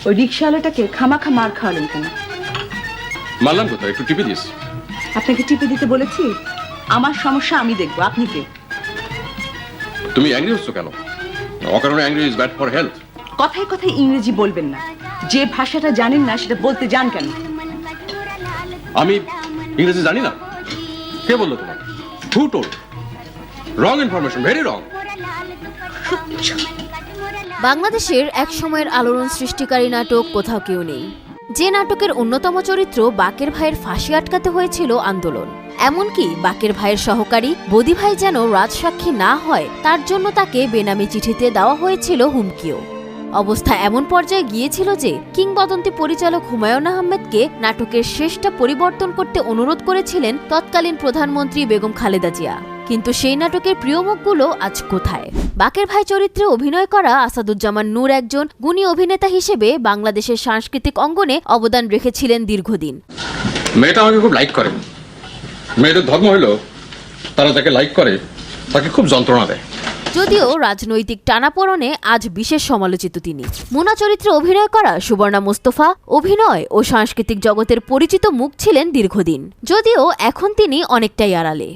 ওই রিকশাওয়ালাটাকে খামাখা মার খাওয়ালেন কেন? মারলাম কোথায়? একটু টিপে দিস। আপনাকে টিপে দিতে বলেছি? আমার সমস্যা আমি দেখবো, আপনি কে? তুমি অ্যাংরি হচ্ছ কেন? অকারণে angry is bad for health. কথায় কথায় ইংরেজি বলবেন না। যে ভাষাটা জানেন না সেটা বলতে যান কেন? আমি ইংরেজি জানি না? কে বললো তোমার? হু told? Wrong information, very wrong. বাংলাদেশের এক সময়ের আলোড়ন সৃষ্টিকারী নাটক কোথাও কেউ নেই, যে নাটকের অন্যতম চরিত্র বাকের ভাইয়ের ফাঁসি আটকাতে হয়েছিল আন্দোলন। এমনকি বাকের ভাইয়ের সহকারী বদি ভাই যেন রাজসাক্ষী না হয় তার জন্য তাকে বেনামি চিঠিতে দেওয়া হয়েছিল হুমকিও। অবস্থা এমন পর্যায়ে গিয়েছিল যে কিংবদন্তি পরিচালক হুমায়ুন আহমেদকে নাটকের শেষটা পরিবর্তন করতে অনুরোধ করেছিলেন তৎকালীন প্রধানমন্ত্রী বেগম খালেদা জিয়া। কিন্তু সেই নাটকের প্রিয় মুখগুলো আজ কোথায়? বাকের ভাই চরিত্রে অভিনয় করা আসাদুজ্জামান নূর একজন গুণী অভিনেতা হিসেবে বাংলাদেশের সাংস্কৃতিক অঙ্গনে অবদান রেখেছিলেন দীর্ঘদিন। মেয়েটা আমাকে খুব লাইক করে। মেয়েদের ধর্ম হলো তারা যাকে লাইক করে তাকে খুব যন্ত্রণা দেয়। যদিও রাজনৈতিক টানাপোড়েনে আজ বিশেষ সমালোচিত তিনি। মুনা চরিত্রে অভিনয় করা সুবর্ণা মোস্তফা অভিনয় ও সাংস্কৃতিক জগতের পরিচিত মুখ ছিলেন দীর্ঘদিন, যদিও এখন তিনি অনেকটাই আড়ালে।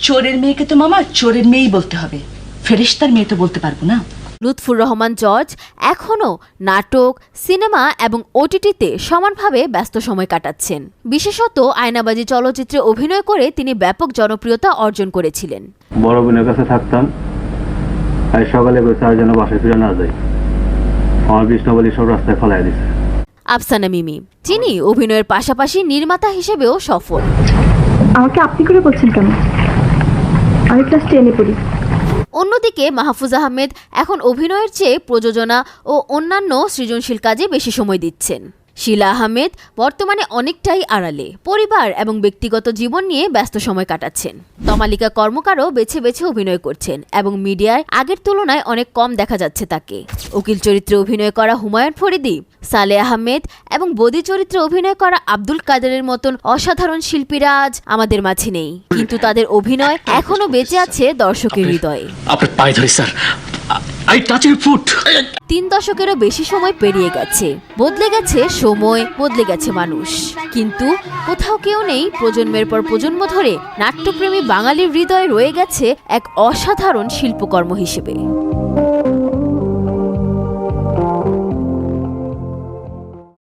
চোরের মেয়েকে তো মামা চোরের মেয়েই বলতে হবে, ফেরেশতার মেয়ে তো বলতে পারবো না। লুৎফুর রহমান জর্জ এখনও নাটক, সিনেমা এবং ওটিটিতে সমানভাবে ব্যস্ত সময় কাটাচ্ছেন। বিশেষত আয়নাবাজি চলচ্চিত্রে অভিনয় করে তিনি ব্যাপক জনপ্রিয়তা অর্জন করেছিলেন। বড় বোনের কাছে থাকতাম, আর সকালে বসে আর যেন বাসায় ফিরে না যাই। আমার বিষ্ণবলী সব রাস্তায় ফেলাই দিছে। আফসানা মিমি, যিনি অভিনয়ের পাশাপাশি নির্মাতা হিসেবেও সফল। আমাকে আপনি করে বলছেন কেন? আমি ক্লাস 10-এ পড়ি। অন্যদিকে মাহফুজ আহমেদ এখন অভিনয়ের চেয়ে প্রযোজনা ও অন্যান্য সৃজনশীল কাজে বেশি সময় দিচ্ছেন। শিলা আহমেদ বর্তমানে অনেকটাই আড়ালে, পরিবার এবং ব্যক্তিগত জীবন নিয়ে ব্যস্ত সময় কাটাচ্ছেন। তমালিকা কর্মকারও বেছে বেছে অভিনয় করছেন এবং মিডিয়ায় আগের তুলনায় অনেক কম দেখা যাচ্ছে তাকে। উকিল চরিত্রে অভিনয় করা হুমায়ুন ফরিদি, সালে আহমেদ এবং বদি চরিত্রে অভিনয় করা আব্দুল কাদেরের মতন অসাধারণ শিল্পীরা আজ আমাদের মাঝে নেই, কিন্তু তাদের অভিনয় এখনো বেঁচে আছে দর্শকের হৃদয়ে। আপনার পায়ে ধরি sir, I touch your foot. 3 দশকেরও বেশি সময় পেরিয়ে গেছে, বদলে গেছে সময়, বদলে গেছে মানুষ, কিন্তু কোথাও কেউ নেই প্রজন্মের পর প্রজন্ম ধরে নাট্যপ্রেমী বাঙালির হৃদয়ে রয়ে গেছে এক অসাধারণ শিল্পকর্ম হিসেবে।